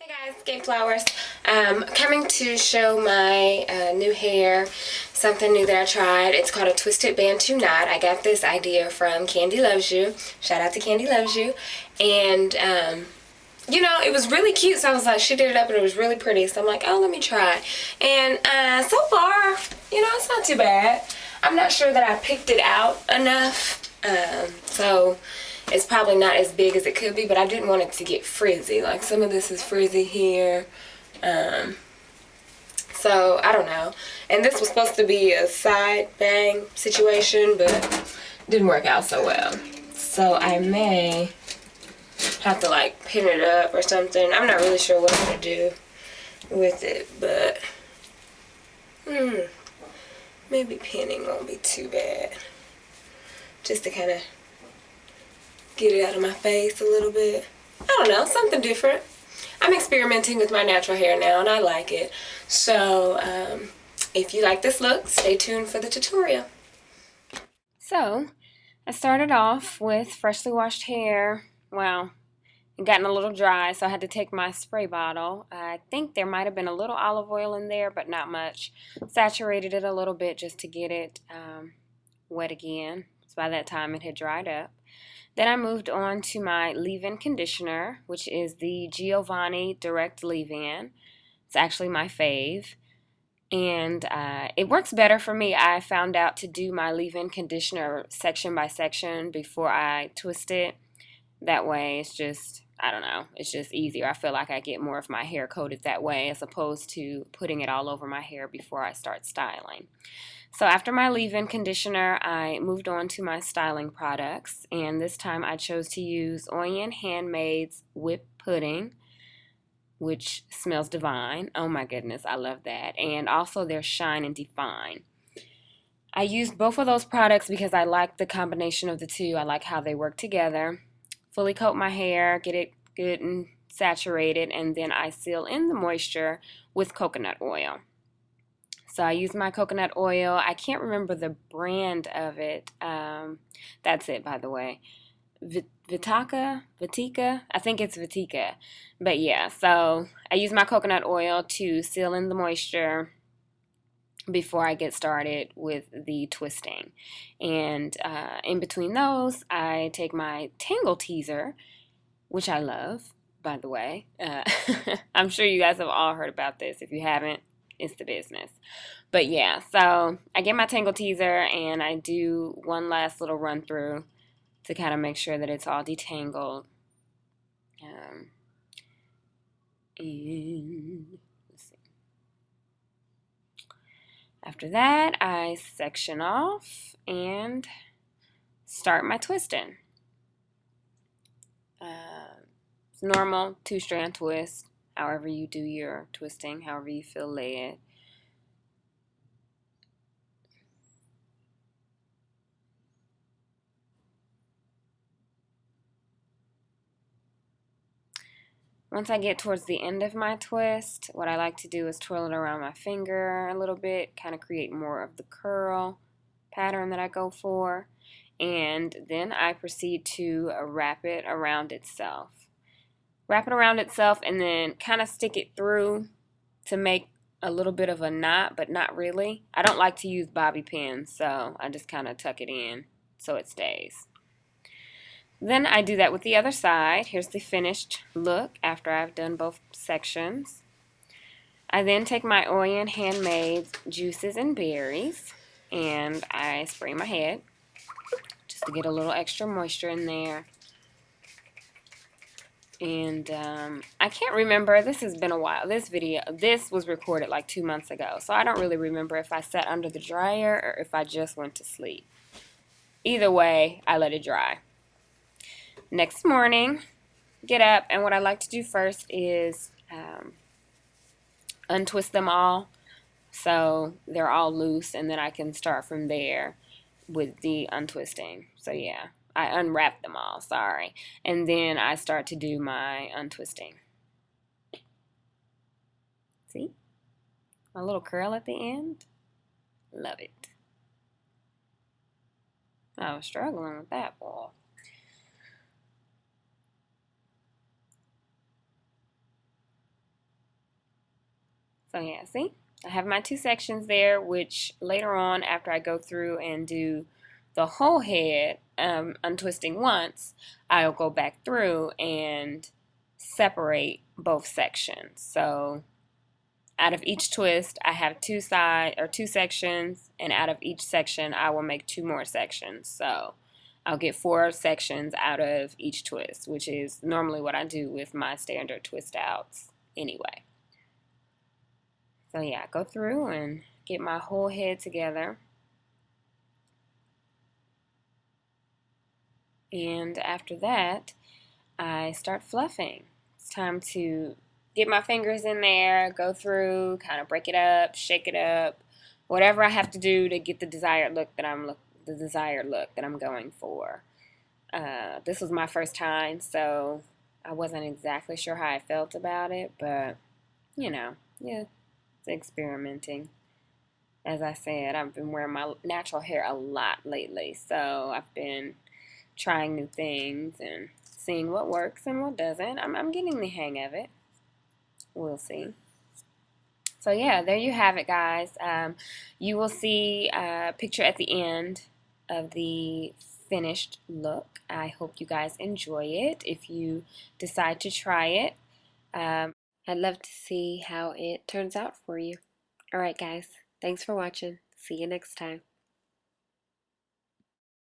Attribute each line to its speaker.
Speaker 1: Hey guys, Gay Flowers. Coming to show my new hair, something new that I tried. It's called a twisted Bantu knot. I got this idea from Candy Loves You. Shout out to Candy Loves You. And, it was really cute, so I was like, she did it up and it was really pretty. So I'm like, oh, let me try. And so far, it's not too bad. I'm not sure that I picked it out enough. So it's probably not as big as it could be, but I didn't want it to get frizzy. Like some of this is frizzy here. So I don't know. And this was supposed to be a side bang situation, but didn't work out so well. So I may have to like pin it up or something. I'm not really sure what I'm gonna do with it, but maybe pinning won't be too bad. Just to kind of get it out of my face a little bit. I don't know, something different. I'm experimenting with my natural hair now and I like it. So if you like this look, stay tuned for the tutorial. So I started off with freshly washed hair. Well, it gotten a little dry, so I had to take my spray bottle. I think there might have been a little olive oil in there, but not much. Saturated it a little bit just to get it wet again. So by that time it had dried up. Then I moved on to my leave-in conditioner, which is the Giovanni Direct Leave-In. It's actually my fave. And it works better for me. I found out to do my leave-in conditioner section by section before I twist it. That way it's just, I don't know, it's just easier. I feel like I get more of my hair coated that way as opposed to putting it all over my hair before I start styling. So after my leave-in conditioner, I moved on to my styling products, and this time I chose to use Oyin Handmade's Whipped Pudding, which smells divine. Oh my goodness, I love that. And also their Shine and Define. I used both of those products because I like the combination of the two. I like how they work together. Fully coat my hair, get it good and saturated, and then I seal in the moisture with coconut oil. So I use my coconut oil. I can't remember the brand of it. That's it, by the way. Vatika? I think it's Vatika. But yeah, so I use my coconut oil to seal in the moisture before I get started with the twisting. And in between those, I take my Tangle Teaser, which I love, by the way. I'm sure you guys have all heard about this. If you haven't, it's the business. But yeah, so I get my Tangle Teaser and I do one last little run through to kind of make sure that it's all detangled. And let's see. After that, I section off and start my twisting. It's normal 2-strand twist, however you do your twisting, however you feel led. Once I get towards the end of my twist, what I like to do is twirl it around my finger a little bit, kind of create more of the curl pattern that I go for. And then I proceed to wrap it around itself. Wrap it around itself and then kind of stick it through to make a little bit of a knot, but not really. I don't like to use bobby pins, so I just kind of tuck it in so it stays. Then I do that with the other side. Here's the finished look after I've done both sections. I then take my Oyin Handmade Juices and Berries and I spray my head just to get a little extra moisture in there. And I can't remember, this has been a while. This was recorded like 2 months ago, so I don't really remember if I sat under the dryer or if I just went to sleep. Either way, I let it dry. Next morning, get up, and what I like to do first is untwist them all so they're all loose, and then I can start from there with the untwisting. So yeah, I unwrap them all, sorry, and then I start to do my untwisting. See? My little curl at the end. Love it. I was struggling with that ball. So yeah, see? I have my 2 sections there, which later on, after I go through and do the whole head, untwisting once, I'll go back through and separate both sections. So out of each twist, I have 2 sections, and out of each section, I will make 2 more sections. So I'll get 4 sections out of each twist, which is normally what I do with my standard twist outs anyway. So yeah, go through and get my whole head together. And after that, I start fluffing. It's time to get my fingers in there, go through, kind of break it up, shake it up, whatever I have to do to get the desired look that I'm going for. This was my first time, so I wasn't exactly sure how I felt about it, but you know, yeah, it's experimenting. As I said, I've been wearing my natural hair a lot lately, so I've been trying new things and seeing what works and what doesn't. I'm getting the hang of it. We'll see. So yeah, there you have it, guys. You will see a picture at the end of the finished look. I hope you guys enjoy it. If you decide to try it, I'd love to see how it turns out for you. All right, guys. Thanks for watching. See you next time.